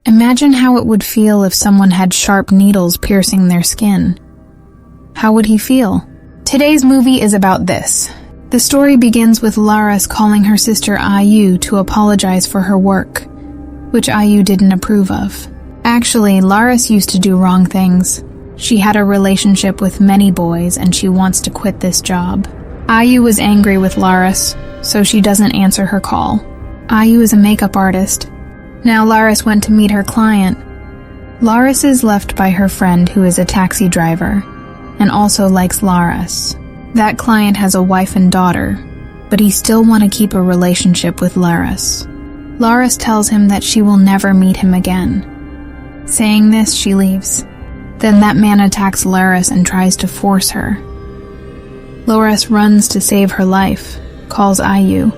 Imagine how it would feel if someone had sharp needles piercing their skin. How would he feel? Today's movie is about this. The story begins with Laris calling her sister Ayu to apologize for her work, which Ayu didn't approve of. Actually, Laris used to do wrong things. She had a relationship with many boys and she wants to quit this job. Ayu was angry with Laris, so she doesn't answer her call. Ayu is a makeup artist. Now Laris went to meet her client. Laris is left by her friend who is a taxi driver and also likes Laris. That client has a wife and daughter, but he still wants to keep a relationship with Laris. Laris tells him that she will never meet him again. Saying this, she leaves. Then that man attacks Laris and tries to force her. Laris runs to save her life, calls Ayu.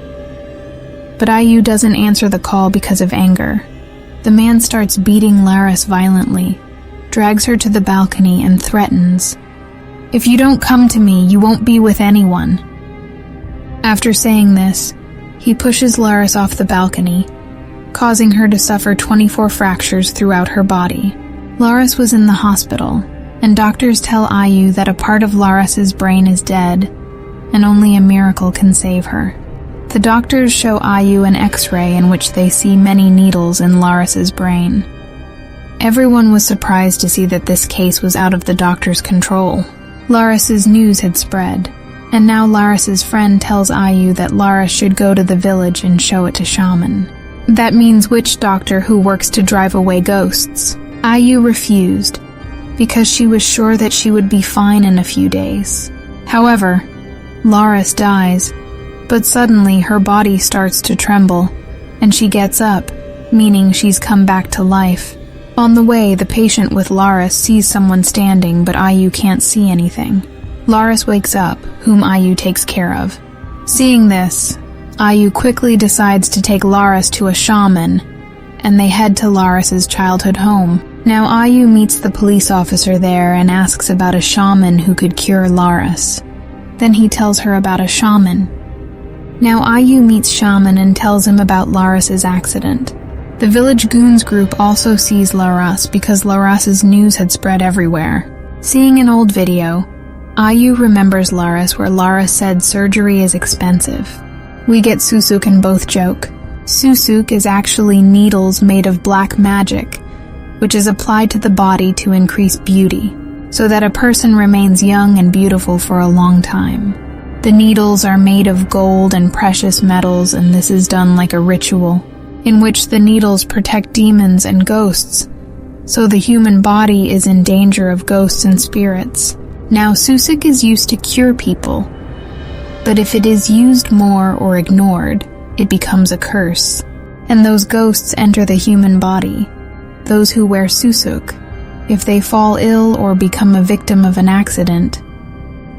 But Ayu doesn't answer the call because of anger. The man starts beating Laris violently, drags her to the balcony and threatens, "If you don't come to me, you won't be with anyone." After saying this, he pushes Laris off the balcony, causing her to suffer 24 fractures throughout her body. Laris was in the hospital, and doctors tell Ayu that a part of Laris's brain is dead, and only a miracle can save her. The doctors show Ayu an X-ray in which they see many needles in Laris's brain. Everyone was surprised to see that this case was out of the doctor's control. Laris's news had spread, and now Laris's friend tells Ayu that Laris should go to the village and show it to shaman. That means witch doctor who works to drive away ghosts. Ayu refused, because she was sure that she would be fine in a few days. However, Laris dies, but suddenly her body starts to tremble, and she gets up, meaning she's come back to life. On the way, the patient with Laris sees someone standing, but Ayu can't see anything. Laris wakes up, whom Ayu takes care of. Seeing this, Ayu quickly decides to take Laris to a shaman, and they head to Laris's childhood home. Now Ayu meets the police officer there and asks about a shaman who could cure Laris. Then he tells her about a shaman. Now Ayu meets shaman and tells him about Laris's accident. The village goons group also sees Laris because Laris's news had spread everywhere. Seeing an old video, Ayu remembers Laris where Laris said surgery is expensive. We get Susuk and both joke. Susuk is actually needles made of black magic, which is applied to the body to increase beauty, so that a person remains young and beautiful for a long time. The needles are made of gold and precious metals, and this is done like a ritual, in which the needles protect demons and ghosts, so the human body is in danger of ghosts and spirits. Now Susuk is used to cure people, but if it is used more or ignored, it becomes a curse, and those ghosts enter the human body. Those who wear Susuk, if they fall ill or become a victim of an accident,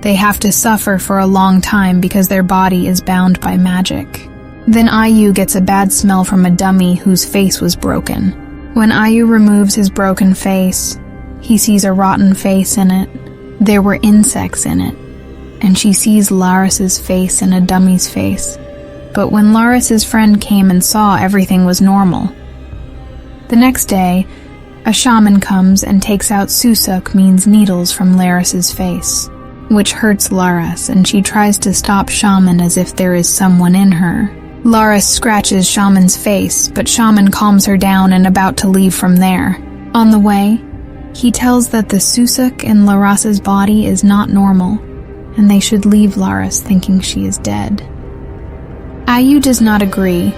they have to suffer for a long time because their body is bound by magic. Then Ayu gets a bad smell from a dummy whose face was broken. When Ayu removes his broken face, he sees a rotten face in it. There were insects in it, and she sees Laris's face in a dummy's face. But when Laris's friend came and saw, everything was normal. The next day, a shaman comes and takes out Susuk, means needles, from Laris's face, which hurts Laris, and she tries to stop shaman as if there is someone in her. Laris scratches shaman's face, but shaman calms her down and about to leave from there. On the way, he tells that the Susuk in Laris's body is not normal, and they should leave Laris thinking she is dead. Ayu does not agree,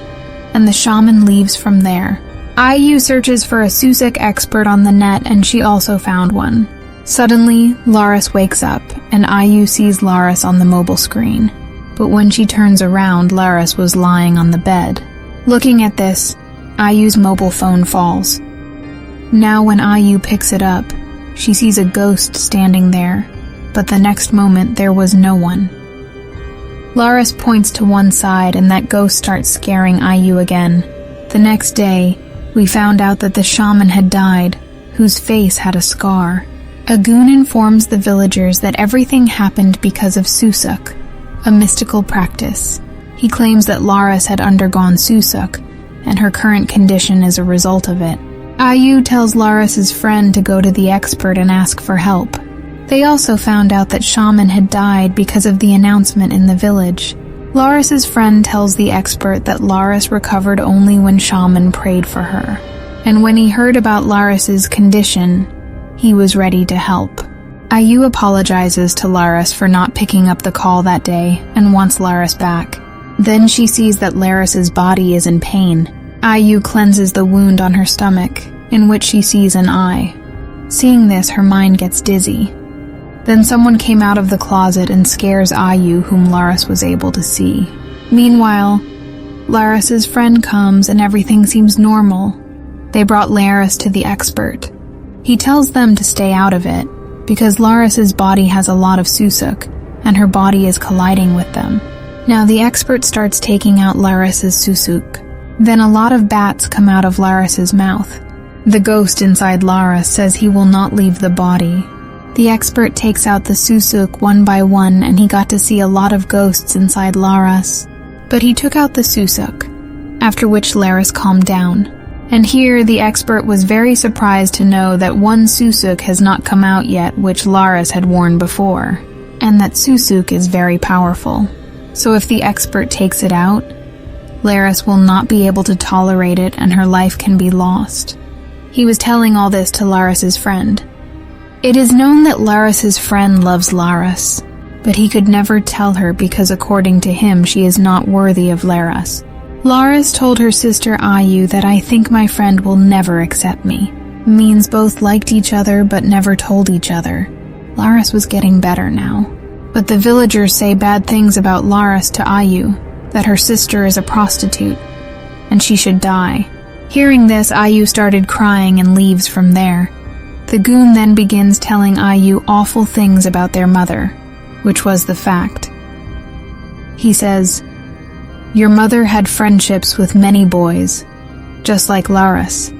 and the shaman leaves from there. Ayu searches for a Susuk expert on the net, and she also found one. Suddenly, Laris wakes up, and Ayu sees Laris on the mobile screen. But when she turns around, Laris was lying on the bed. Looking at this, Ayu's mobile phone falls. Now when Ayu picks it up, she sees a ghost standing there, but the next moment there was no one. Laris points to one side, and that ghost starts scaring Ayu again. The next day, we found out that the shaman had died, whose face had a scar. A goon informs the villagers that everything happened because of Susuk, a mystical practice. He claims that Laris had undergone Susuk, and her current condition is a result of it. Ayu tells Laris's friend to go to the expert and ask for help. They also found out that Shaman had died because of the announcement in the village. Laris's friend tells the expert that Laris recovered only when Shaman prayed for her. And when he heard about Laris's condition, he was ready to help. Ayu apologizes to Laris for not picking up the call that day and wants Laris back. Then she sees that Laris's body is in pain. Ayu cleanses the wound on her stomach, in which she sees an eye. Seeing this, her mind gets dizzy. Then someone came out of the closet and scares Ayu, whom Laris was able to see. Meanwhile, Laris's friend comes and everything seems normal. They brought Laris to the expert. He tells them to stay out of it, because Laris's body has a lot of Susuk, and her body is colliding with them. Now the expert starts taking out Laris's Susuk. Then a lot of bats come out of Laris's mouth. The ghost inside Laris says he will not leave the body. The expert takes out the Susuk one by one, and he got to see a lot of ghosts inside Laris. But he took out the Susuk, after which Laris calmed down. And here the expert was very surprised to know that one Susuk has not come out yet, which Laris had worn before, and that Susuk is very powerful. So if the expert takes it out, Laris will not be able to tolerate it and her life can be lost. He was telling all this to Laris's friend. It is known that Laris's friend loves Laris, but he could never tell her because according to him she is not worthy of Laris. Laris told her sister Ayu that I think my friend will never accept me. Means both liked each other but never told each other. Laris was getting better now. But the villagers say bad things about Laris to Ayu, that her sister is a prostitute, and she should die. Hearing this, Ayu started crying and leaves from there. The goon then begins telling Ayu awful things about their mother, which was the fact. He says, "Your mother had friendships with many boys, just like Laris.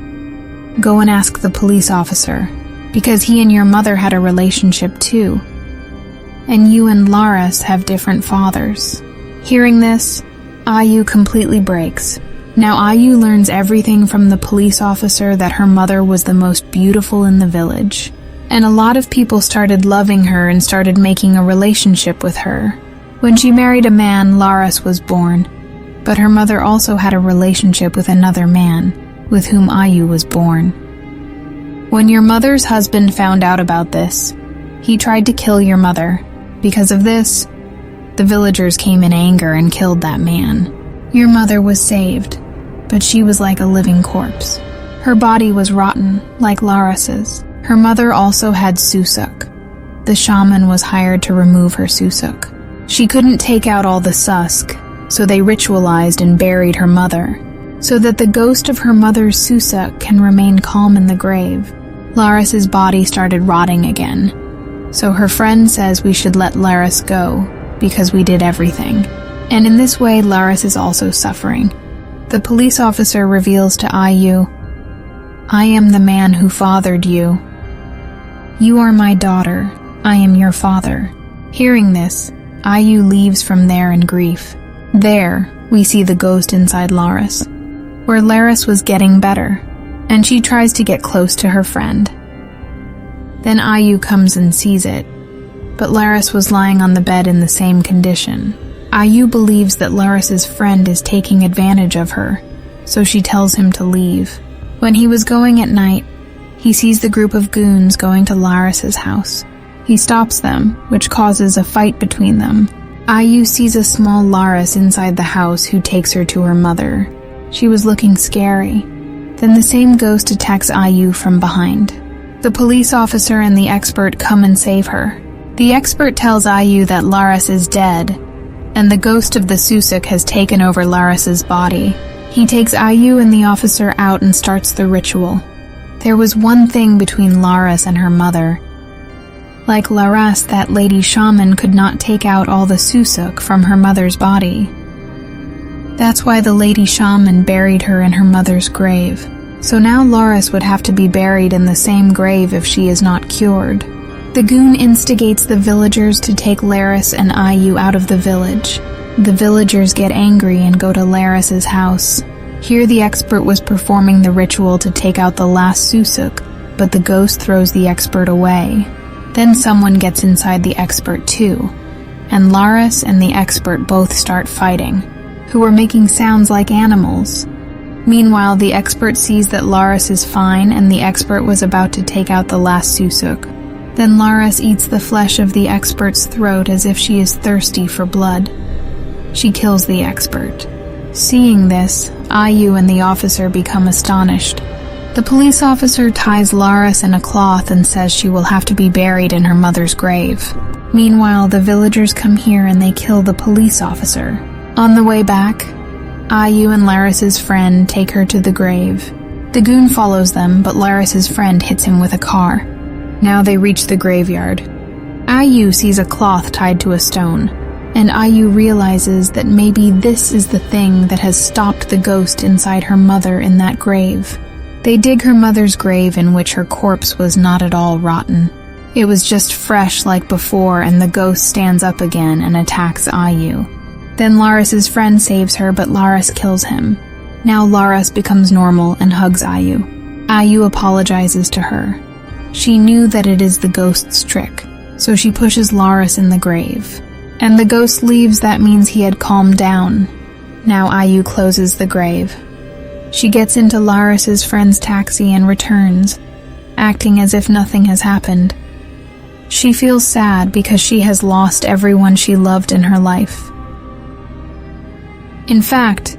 Go and ask the police officer, because he and your mother had a relationship too. And you and Laris have different fathers." Hearing this, Ayu completely breaks. Now Ayu learns everything from the police officer that her mother was the most beautiful in the village. And a lot of people started loving her and started making a relationship with her. When she married a man, Laris was born. But her mother also had a relationship with another man, with whom Ayu was born. When your mother's husband found out about this, he tried to kill your mother. Because of this, the villagers came in anger and killed that man. Your mother was saved, but she was like a living corpse. Her body was rotten, like Laris's. Her mother also had Susuk. The shaman was hired to remove her Susuk. She couldn't take out all the Susk, so they ritualized and buried her mother, so that the ghost of her mother's Susuk can remain calm in the grave. Laris's body started rotting again, so her friend says we should let Laris go, because we did everything. And in this way, Laris is also suffering. The police officer reveals to Ayu, "I am the man who fathered you. You are my daughter. I am your father." Hearing this, Ayu leaves from there in grief. There, we see the ghost inside Laris, where Laris was getting better, and she tries to get close to her friend. Then Ayu comes and sees it, but Laris was lying on the bed in the same condition. Ayu believes that Laris's friend is taking advantage of her, so she tells him to leave. When he was going at night, he sees the group of goons going to Laris's house. He stops them, which causes a fight between them. Ayu sees a small Laris inside the house who takes her to her mother. She was looking scary. Then the same ghost attacks Ayu from behind. The police officer and the expert come and save her. The expert tells Ayu that Laris is dead, and the ghost of the Susuk has taken over Laris's body. He takes Ayu and the officer out and starts the ritual. There was one thing between Laris and her mother. Like Laris, that lady shaman could not take out all the Susuk from her mother's body. That's why the lady shaman buried her in her mother's grave. So now Laris would have to be buried in the same grave if she is not cured. The goon instigates the villagers to take Laris and Ayu out of the village. The villagers get angry and go to Laris's house. Here the expert was performing the ritual to take out the last Susuk, but the ghost throws the expert away. Then someone gets inside the expert too, and Laris and the expert both start fighting, who were making sounds like animals. Meanwhile, the expert sees that Laris is fine and the expert was about to take out the last Susuk. Then Laris eats the flesh of the expert's throat as if she is thirsty for blood. She kills the expert. Seeing this, Ayu and the officer become astonished. The police officer ties Laris in a cloth and says she will have to be buried in her mother's grave. Meanwhile, the villagers come here and they kill the police officer. On the way back, Ayu and Laris's friend take her to the grave. The goon follows them, but Laris's friend hits him with a car. Now they reach the graveyard. Ayu sees a cloth tied to a stone, and Ayu realizes that maybe this is the thing that has stopped the ghost inside her mother in that grave. They dig her mother's grave, in which her corpse was not at all rotten. It was just fresh like before, and the ghost stands up again and attacks Ayu. Then Laris's friend saves her, but Laris kills him. Now Laris becomes normal and hugs Ayu. Ayu apologizes to her. She knew that it is the ghost's trick, so she pushes Laris in the grave. And the ghost leaves. That means he had calmed down. Now Ayu closes the grave. She gets into Laris's friend's taxi and returns, acting as if nothing has happened. She feels sad because she has lost everyone she loved in her life. In fact,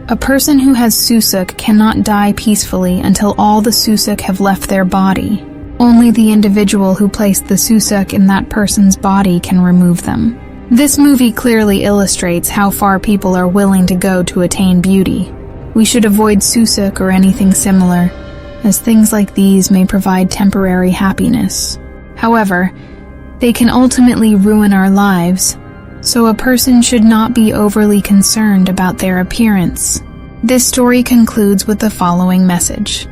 a person who has Susuk cannot die peacefully until all the Susuk have left their body. Only the individual who placed the Susuk in that person's body can remove them. This movie clearly illustrates how far people are willing to go to attain beauty. We should avoid Susuk or anything similar, as things like these may provide temporary happiness. However, they can ultimately ruin our lives, so a person should not be overly concerned about their appearance. This story concludes with the following message.